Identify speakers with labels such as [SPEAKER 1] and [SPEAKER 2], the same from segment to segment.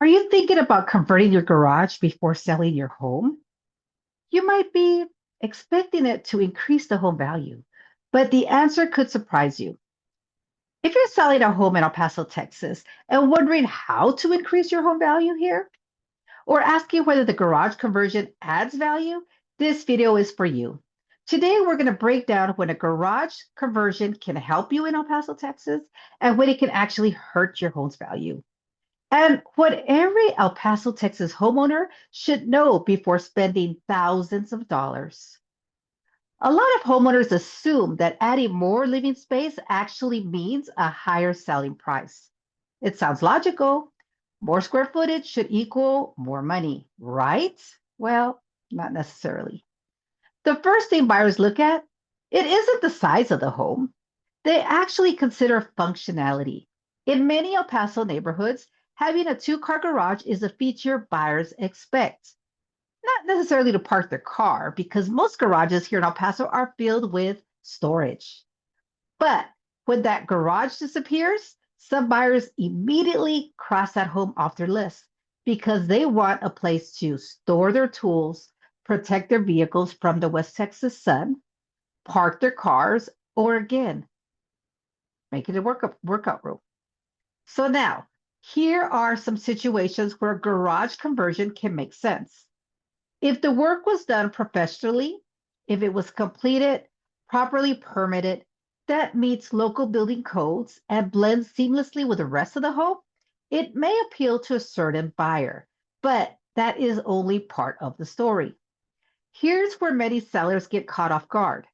[SPEAKER 1] Are you thinking about converting your garage before selling your home? You might be expecting it to increase the home value, but the answer could surprise you. If you're selling a home in El Paso, Texas, and wondering how to increase your home value here, or asking whether the garage conversion adds value, this video is for you. Today, we're going to break down when a garage conversion can help you in El Paso, Texas, and when it can actually hurt your home's value. And what every El Paso, Texas homeowner should know before spending thousands of dollars. A lot of homeowners assume that adding more living space actually means a higher selling price. It sounds logical. More square footage should equal more money, right? Well, not necessarily. The first thing buyers look at, it isn't the size of the home. They actually consider functionality. In many El Paso neighborhoods, having a two-car garage is a feature buyers expect. Not necessarily to park their car, because most garages here in El Paso are filled with storage. But when that garage disappears, some buyers immediately cross that home off their list because they want a place to store their tools, protect their vehicles from the West Texas sun, park their cars, or again, make it a workout room. So now, here are some situations where garage conversion can make sense. If the work was done professionally, if it was completed, properly permitted, that meets local building codes and blends seamlessly with the rest of the home, it may appeal to a certain buyer, but that is only part of the story. Here's where many sellers get caught off guard.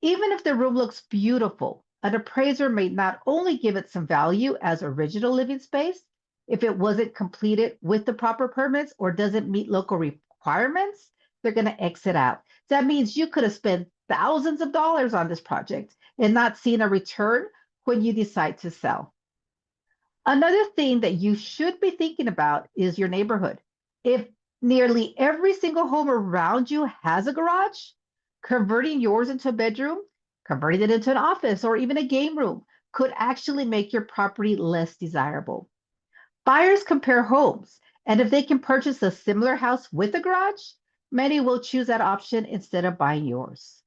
[SPEAKER 1] Even if the room looks beautiful, an appraiser may not only give it some value as original living space, if it wasn't completed with the proper permits or doesn't meet local requirements, they're going to exit out. That means you could have spent thousands of dollars on this project and not seen a return when you decide to sell. Another thing that you should be thinking about is your neighborhood. If nearly every single home around you has a garage, converting yours into a bedroom, converting it into an office, or even a game room could actually make your property less desirable. Buyers compare homes, and if they can purchase a similar house with a garage, many will choose that option instead of buying yours.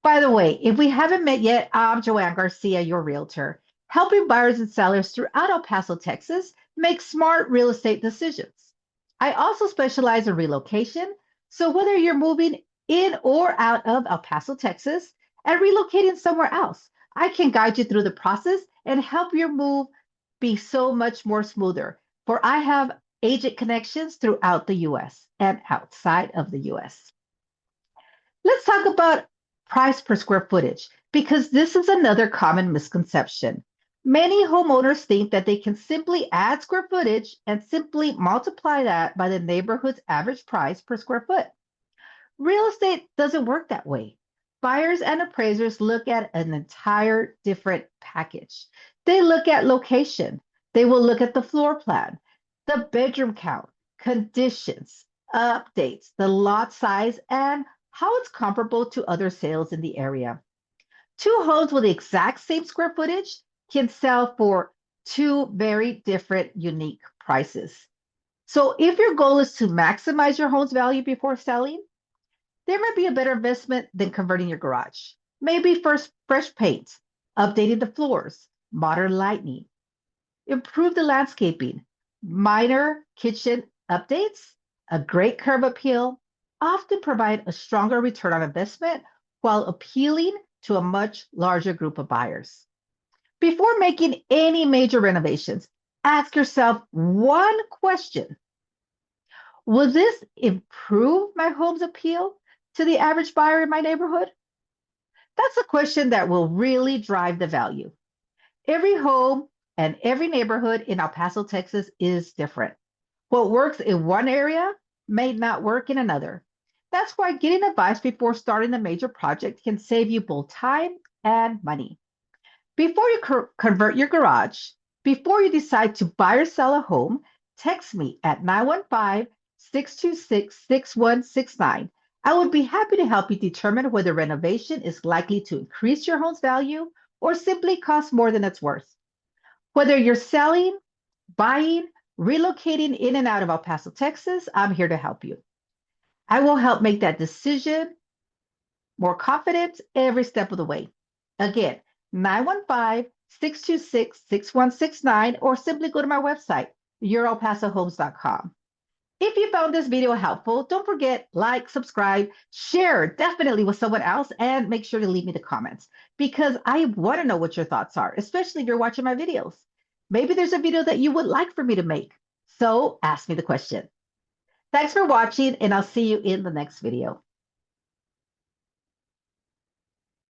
[SPEAKER 1] By the way, if we haven't met yet, I'm Joanne Garcia, your realtor, helping buyers and sellers throughout El Paso, Texas, make smart real estate decisions. I also specialize in relocation, so whether you're moving in or out of El Paso, Texas, and relocating somewhere else, I can guide you through the process and help your move be so much more smoother. For I have agent connections throughout the US and outside of the US. Let's talk about price per square footage because this is another common misconception. Many homeowners think that they can simply add square footage and simply multiply that by the neighborhood's average price per square foot. Real estate doesn't work that way. Buyers and appraisers look at an entire different package. They look at location. They will look at the floor plan, the bedroom count, conditions, updates, the lot size, and how it's comparable to other sales in the area. Two homes with the exact same square footage can sell for two very different, unique prices. So if your goal is to maximize your home's value before selling, there might be a better investment than converting your garage. Maybe first fresh paint, updating the floors, modern lighting, improve the landscaping, minor kitchen updates, a great curb appeal, often provide a stronger return on investment while appealing to a much larger group of buyers. Before making any major renovations, ask yourself one question. Will this improve my home's appeal to the average buyer in my neighborhood? That's a question that will really drive the value. Every home and every neighborhood in El Paso, Texas is different. What works in one area may not work in another. That's why getting advice before starting a major project can save you both time and money. Before you convert your garage, before you decide to buy or sell a home, text me at 915-626-6169. I would be happy to help you determine whether renovation is likely to increase your home's value or simply cost more than it's worth. Whether you're selling, buying, relocating in and out of El Paso, Texas, I'm here to help you. I will help make that decision more confident every step of the way. Again, 915-626-6169, or simply go to my website, yourelpasohomes.com. If you found this video helpful, don't forget, like, subscribe, share definitely with someone else, and make sure to leave me the comments because I want to know what your thoughts are, especially if you're watching my videos. Maybe there's a video that you would like for me to make. So ask me the question. Thanks for watching, and I'll see you in the next video.